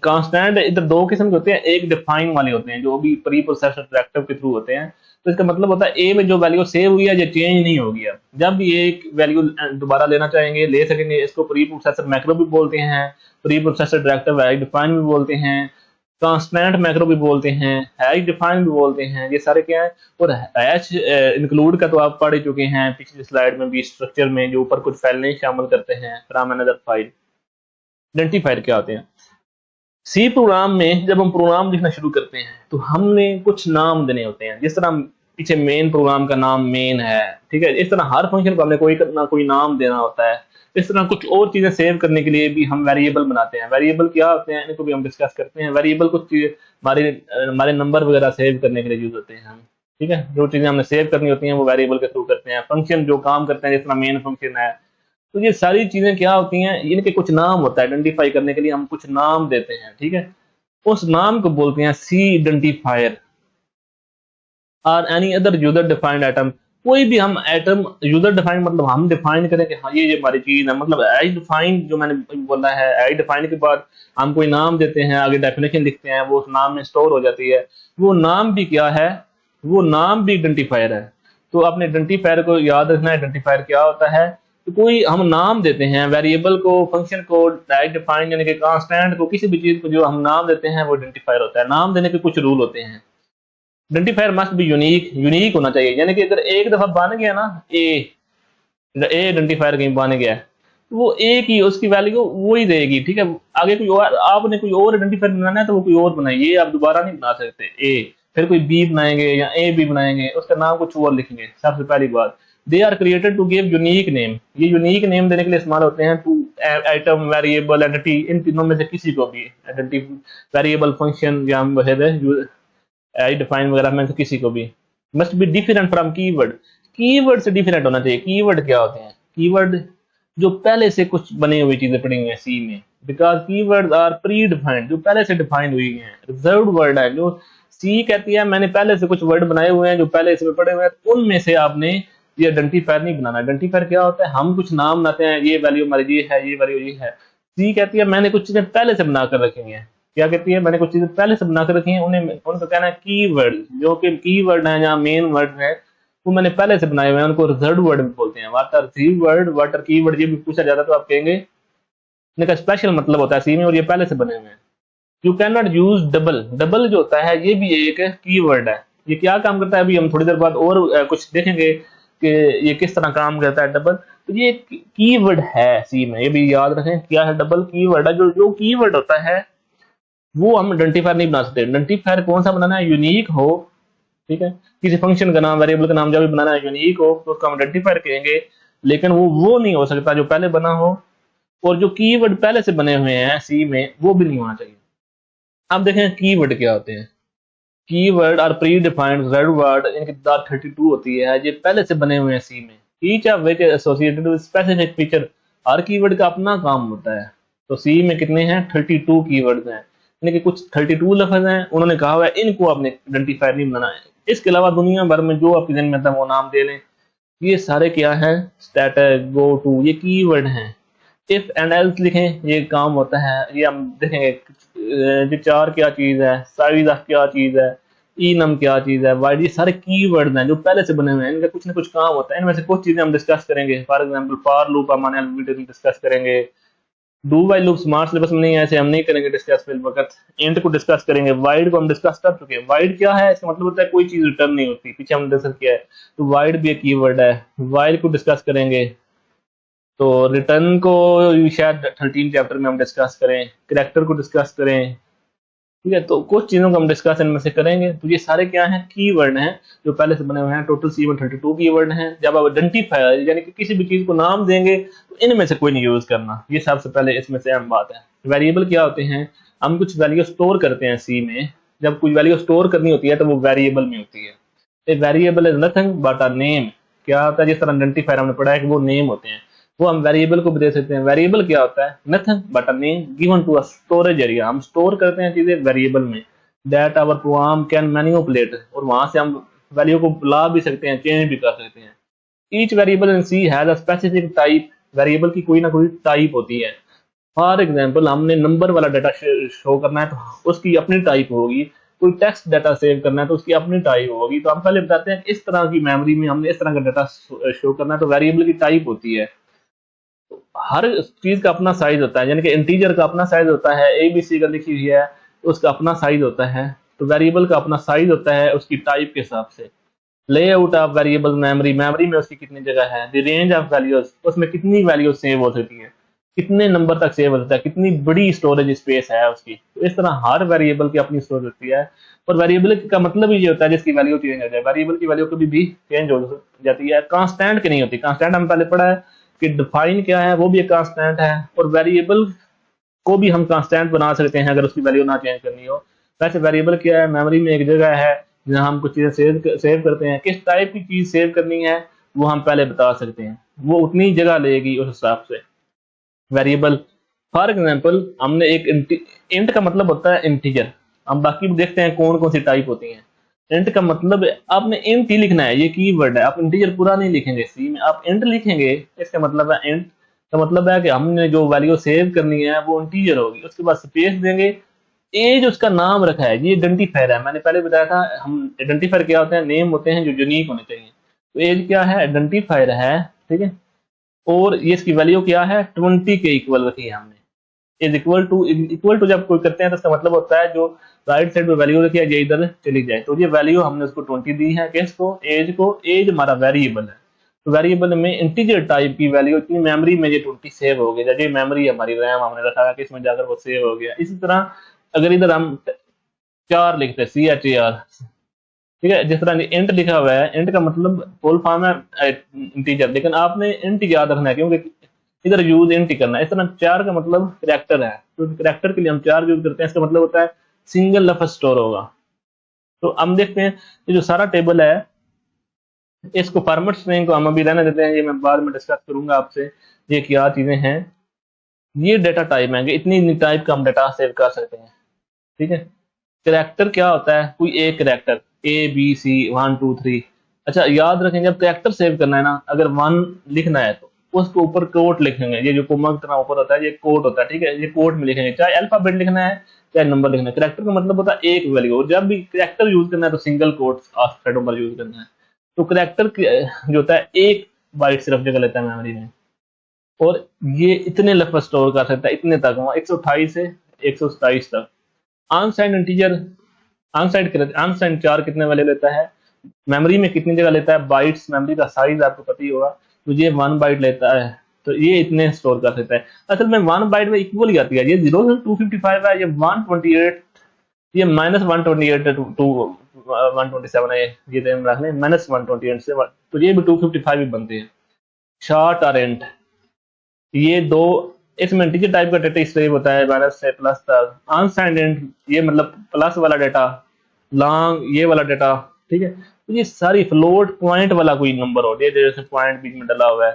कांस्टेंट इधर दो किस्म के होते हैं, एक डिफाइन वाले होते हैं जो भी प्री प्रोसेसर डायरेक्टिव के थ्रू होते हैं। तो इसका मतलब होता है ए में जो वैल्यू सेव हुई है ये चेंज नहीं होगी। अब जब ये एक वैल्यू दोबारा लेना चाहेंगे ले सकेंगे। इसको प्री प्रोसेसर मैक्रो भी बोलते हैं, pre processor directive hash define भी बोलते हैं, कांस्टेंट मैक्रो भी बोलते हैं, हैश डिफाइन भी बोलते हैं। ये सारे क्या है? और हैश इंक्लूड का तो आप पढ़ ही चुके हैं पिछली स्लाइड में भी, स्ट्रक्चर में जो ऊपर कुछ फाइलें शामिल करते हैं फ्रॉम अनदर फाइल। आइडेंटिफायर क्या होते हैं? सी प्रोग्राम में जब हम प्रोग्राम लिखना शुरू करते हैं तो हमने कुछ नाम देने होते हैं। जिस तरह पीछे मेन प्रोग्राम का नाम मेन है, ठीक है, इस तरह हर फंक्शन को हमने कोई ना कोई नाम देना होता है। इस तरह कुछ और चीजें सेव करने के लिए भी हम वेरिएबल बनाते हैं। वेरिएबल क्या होते हैं इनको भी हम डिस्कस करते हैं। वेरिएबल कुछ चीजें हमारे नंबर वगैरह सेव करने के लिए यूज होते हैं हम, ठीक है। जो चीजें हमने सेव करनी होती हैं वो वेरिएबल के थ्रू करते हैं। फंक्शन जो काम करते हैं, जिस तरह मेन फंक्शन है, तो ये सारी चीजें क्या होती हैं, इनके कुछ नाम होता है। आइडेंटिफाई करने के लिए हम कुछ नाम देते हैं, ठीक है। उस नाम को बोलते हैं सी आइडेंटिफायर। और any other user defined item, कोई भी हम आइटम यूजर डिफाइंड मतलब हम डिफाइन करें कि हाँ ये हमारी चीज है। मतलब एज डिफाइन जो मैंने बोला है, एज डिफाइन के बाद हम कोई नाम देते हैं, आगे डेफिनेशन लिखते हैं, वो उस नाम में स्टोर हो जाती है। वो नाम भी क्या है? वो नाम भी आइडेंटिफायर है। तो आपने आइडेंटिफायर को याद रखना है। आइडेंटिफायर क्या होता है? तो कोई हम नाम देते हैं वेरिएबल को, फंक्शन को, डायरेक्ट डिफाइन यानी कि कांस्टेंट को, किसी भी चीज को जो हम नाम देते हैं वो आइडेंटिफायर होता है। नाम देने के कुछ रूल होते हैं। Identifier must be unique, unique होना चाहिए। यानी कि अगर एक दफा बन गया ना ए आइडेंटिफायर कहीं बन गया है, तो वो ए की उसकी वैल्यू वो ही देगी, ठीक है। आगे कोई और आपने कोई और आइडेंटिफायर बनाना है तो वो कोई और बनाइए, आप दोबारा नहीं बना सकते ए। फिर कोई बी बनाएंगे या ए बी बनाएंगे, उसका नाम कुछ और लिखेंगे। सबसे पहली बात, they are created to give unique name. ये यूनिक नेम देने के लिए इस्तेमाल होते हैं टू आइटम, वेरिएबल, एंटिटी, इन तीनों में से किसी को भी, एंटिटी, वेरिएबल, फंक्शन या डिफाइन वगैरह में से किसी को भी। Must be different from keyword. Keyword से डिफरेंट होना चाहिए। कीवर्ड क्या होते हैं? कीवर्ड जो पहले से कुछ बने हुई चीजें पड़ी हुई हैं सी में, because keyword are predefined, जो पहले से डिफाइंड हुई हैं। रिजर्व्ड वर्ड है, जो सी कहती है मैंने पहले से कुछ वर्ड बनाए हुए हैं जो पहले से पड़े हुए हैं, उनमें से आपने ये आइडेंटिफायर नहीं बनाना। आइडेंटिफायर क्या होता है? हम कुछ नाम बनाते हैं, ये वैल्यू हमारी ये है, ये वैल्यू ये है। सी कहती है मैंने कुछ चीजें पहले से बनाकर रखी हैं। क्या कहती है? मैंने कुछ चीजें पहले से बनाकर रखी हैं, उन्हें उनका कहना है कीवर्ड। जो कि कीवर्ड है या मेन वर्ड है वो मैंने पहले से बनाए हुए हैं, उनको रिजर्व्ड वर्ड भी बोलते हैं। What are reserved word, what are keyword, ये भी पूछा जाता है तो आप कहेंगे इनका स्पेशल मतलब होता है सी में और ये पहले से बने हुए हैं। You can not use double. Double जो होता है ये भी एक कीवर्ड है। ये क्या काम करता है अभी हम थोड़ी देर बाद और कुछ देखेंगे कि ये किस तरह काम करता है डबल। तो ये कीवर्ड है सी में, ये भी याद रखें क्या है? डबल कीवर्ड है। जो कीवर्ड होता है वो हम आइडेंटिफायर नहीं बना सकते। आइडेंटिफायर कौन सा बनाना है? यूनिक हो, ठीक है। किसी फंक्शन का नाम, वेरिएबल का नाम जब भी बनाना है यूनिक हो तो उसका हम आइडेंटिफायर कहेंगे। लेकिन वो नहीं हो सकता जो पहले बना हो, और जो कीवर्ड पहले से बने हुए हैं सी में वो भी नहीं होना चाहिए। अब देखें कीवर्ड क्या होते हैं। Keyword are predefined reserved word, इनकी तादाद 32 होती है। ये पहले से बने हुए हैं सी में। Each of which associated with specific feature. Her keyword का अपना काम होता है। तो सी में कितने हैं? 32 कीवर्ड्स हैं। यानी कि कुछ 32 लफ्ज हैं, उन्होंने कहा हुआ है इनको आपने आइडेंटिफायर नहीं बनाना है। इसके अलावा दुनिया भर में जो आपके जहन में आता है वो नाम दे लें। ये सारे क्या है? स्टैटिक, गो टू, ये कीवर्ड हैं। इफ एंड एल्स लिखें, ये काम होता है। ये हम देखेंगे जो चार क्या चीज है, साइज ऑफ क्या चीज है, ई नम क्या चीज है, वाइड, ये सारे कीवर्ड हैं जो पहले से बने हुए हैं। इनका कुछ ना कुछ काम होता है। इनमें से कुछ चीजें हम डिस्कस करेंगे। फॉर एग्जांपल फॉर लूप हम आने वाले वीडियो में डिस्कस करेंगे। Do while loop smart syllabus में नहीं है, ऐसे हम नहीं करेंगे डिस्कस फिल वक्त। इंट को डिस्कस करेंगे। वाइड को हम डिस्कस कर चुके हैं। वाइड क्या है? इसका मतलब होता है कोई चीज रिटर्न नहीं होती, पीछे हमने डिस्कस किया है। तो वाइड भी एक कीवर्ड है। वाइल को डिस्कस करेंगे। तो रिटर्न को शायद 13 चैप्टर में हम डिस्कस करें। कैरेक्टर को डिस्कस करें, ठीक है। तो कुछ चीजों को हम डिस्कस इनमें से करेंगे। तो ये सारे क्या हैं? कीवर्ड हैं जो पहले से बने हुए हैं। टोटल सी में 32 कीवर्ड हैं। जब आप आइडेंटिफायर यानी कि किसी भी चीज को नाम देंगे तो इनमें से कोई नहीं यूज करना। ये सबसे पहले इसमें से अहम बात है। वेरिएबल क्या होते हैं? हम कुछ वैल्यू स्टोर करते हैं सी में। जब कोई वैल्यू स्टोर करनी होती है तो वो वेरिएबल में होती है। Variable is nothing but a name. क्या होता है? जिस तरह आइडेंटिफायर हमने पढ़ा है कि वो नेम होते हैं, वो हम वेरिएबल को भी दे सकते हैं। वेरिएबल क्या होता है? Nothing but a name given to a storage area. हम स्टोर करते हैं चीजें वेरिएबल में। That our program can manipulate, और वहां से हम वैल्यू को ला भी सकते हैं, चेंज भी कर सकते हैं। Each variable in C has a specific type. Variable की कोई ना कोई टाइप होती है। फॉर एग्जाम्पल हमने नंबर वाला डाटा शो करना है तो उसकी अपनी टाइप होगी। कोई टेक्स्ट डाटा सेव करना है तो उसकी अपनी टाइप होगी। तो हम पहले बताते हैं इस तरह की मेमोरी में हमने इस तरह का डाटा शो करना है तो वेरिएबल की टाइप होती है। हर चीज का अपना साइज होता है। यानी कि इंटीजर का अपना साइज होता है। एबीसी का लिखी हुई है तो उसका अपना साइज होता है। तो वेरिएबल का अपना साइज होता है उसकी टाइप के हिसाब से। Layout of variable memory, memory में उसकी कितनी जगह है। द रेंज ऑफ वैल्यूज, उसमें कितनी वैल्यू सेव हो सकती है, कितने नंबर तक सेव हो सकता है, कितनी बड़ी स्टोरेज स्पेस है उसकी। तो इस तरह हर वेरिएबल की अपनी स्टोरेज होती है। और वेरिएबल का मतलब ही ये होता है जिसकी वैल्यू चेंज हो जाए। वेरिएबल की वैल्यू कभी भी चेंज हो जाती है, कांस्टेंट की नहीं होती। कांस्टेंट हम पहले पढ़ा है कि डिफाइन क्या है, वो भी एक कांस्टेंट है। और वेरिएबल को भी हम कांस्टेंट बना सकते हैं अगर उसकी वैल्यू ना चेंज करनी हो। वैसे वेरिएबल क्या है? मेमोरी में एक जगह है जहां हम कुछ चीजें सेव करते हैं। किस टाइप की चीज सेव करनी है वो हम पहले बता सकते हैं, वो उतनी जगह लेगी उस हिसाब से वेरिएबल। फॉर एग्जाम्पल हमने एक इंट का मतलब होता है इंटीजर। हम बाकी भी देखते हैं कौन कौन सी टाइप होती हैं। इंट का मतलब आपने इंट ही लिखना है, ये कीवर्ड है। आप इंटीजर पूरा नहीं लिखेंगे सी में, आप इंट लिखेंगे। इसका मतलब है इंट का मतलब है कि हमने जो वैल्यू सेव करनी है वो इंटीजर होगी। उसके बाद स्पेस देंगे, एज उसका नाम रखा है, ये आइडेंटिफायर है। मैंने पहले बताया था हम आइडेंटिफायर क्या होते हैं, नेम होते हैं जो यूनिक होने चाहिए। तो एज क्या है, आइडेंटिफायर है, ठीक है। और ये इसकी वैल्यू क्या है, 20 के इक्वल रखी है हमने। इज इक्वल टू जब कोई करते हैं तो इसका मतलब होता है जो राइट साइड में वैल्यू रखी है ये इधर चली जाए। तो ये वैल्यू हमने उसको 20 दी है, किसको, एज को। एज हमारा वेरिएबल है, तो वेरिएबल में इंटीजर टाइप की वैल्यू इतनी मेमोरी में ये 20 सेव हो गया। ये मेमोरी हमारी रैम हमने रखा है कि इसमें जाकर वो सेव हो गया। इसी तरह अगर इधर हम 4 लिखते हैं, CHAR, ठीक है। जिस तरह इंट लिखा हुआ है, इंट का मतलब फुल फॉर्म है इंटीजर, लेकिन आपने इंट याद रखना है क्योंकि इधर यूज इंट ही करना है। इस तरह 4 का मतलब करैक्टर है, तो करैक्टर के लिए हम 4 यूज करते हैं। इसका मतलब होता है सिंगल लफ्ज स्टोर होगा। तो हम देखते हैं ये जो सारा टेबल है, इसको फॉर्मेट स्ट्रिंग को हम अभी रहने देते हैं, ये मैं बाद में डिस्कस करूंगा आपसे ये क्या चीजें हैं। ये डेटा टाइप है, इतनी टाइप का हम डेटा सेव कर सकते हैं, ठीक है। करैक्टर क्या होता है, कोई एक करैक्टर ABC 1 2 3। अच्छा याद रखें, जब करैक्टर सेव करना है ना, अगर 1 लिखना है तो उसको ऊपर कोट लिखेंगे। ये जो कोमा की तरह ऊपर होता है ये कोट होता है, ठीक है। ये कोट में लिखेंगे, चाहे अल्फाबेट लिखना है चाहे नंबर लिखना है। करैक्टर का मतलब होता है एक वैल्यू, और जब भी करैक्टर यूज करना है तो सिंगल कोट्स थ्रेडों पर यूज करना है। तो करैक्टर जो होता है एक बाइट सिर्फ जगह लेता है मेमोरी में, और ये इतने लफ्ज स्टोर कर सकता है, इतने तक 128 से 127 तक। अनसाइंड इंटीजर, अनसाइंड 4 कितने वाले लेता है, मेमोरी में कितनी जगह लेता है, बाइट्स, मेमोरी का साइज आपको पता ही होगा। तो ये 1 बाइट लेता है, तो ये इतने स्टोर कर सकता है। असल में 1 बाइट में इक्वल ही आती है, ये 0 से 255 है, ये 128, ये -128 टू 127 है, ये टाइम रख लें -128 से तो ये भी 255 ही बनते हैं। शॉर्ट और इंट, ये दो, इसमें इंटीजर टाइप का डेटा स्ट्रिंग होता है माइनस से प्लस तक। अनसाइंड इंट ये मतलब प्लस वाला डेटा, लॉन्ग ये वाला डेटा, ठीक है। तो ये सारी फ्लोट पॉइंट वाला कोई नंबर हो, ये जैसे पॉइंट बीच में डला हुआ है,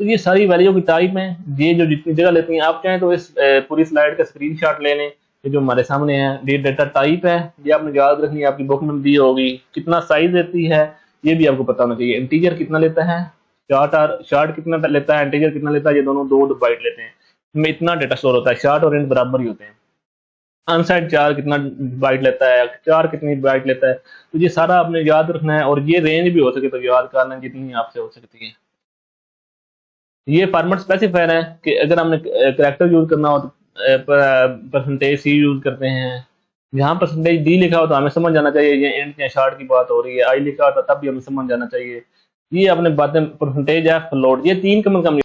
तो ये सारी वैल्यू की टाइप है। ये जो जितनी जगह लेती हैं, आप चाहें तो इस पूरी स्लाइड का स्क्रीनशॉट ले लें, ये जो हमारे सामने है ये डेटा टाइप है। ये आपने याद रखनी है, आपकी बुक में दी होगी। कितना साइज देती है ये भी आपको पता होना चाहिए। इंटीजर कितना लेता है, शॉर्ट कितना लेता है, इंटीजर कितना लेता है, ये दोनों 2 बाइट लेते हैं, में इतना डेटा स्टोर होता है। शॉर्ट और इंट बराबर ही होते हैं। अनसाइड 4 कितना बाइट लेता है, 4 कितनी बाइट लेता है, तो ये सारा आपने याद रखना है। और ये रेंज भी हो सके तो याद कर लें जितनी आपसे हो सकती है। ये फॉर्मेट स्पेसिफायर है कि अगर हमने करैक्टर यूज करना हो तो %C यूज करते हैं। जहाँ %D लिखा हो तो हमें समझ जाना चाहिए ये इंट या शॉर्ट की बात हो रही है। आई लिखा हो तो तब भी हमें समझ जाना चाहिए। ये अपने बातें परसेंटेज है, फ्लोट, ये 3 कम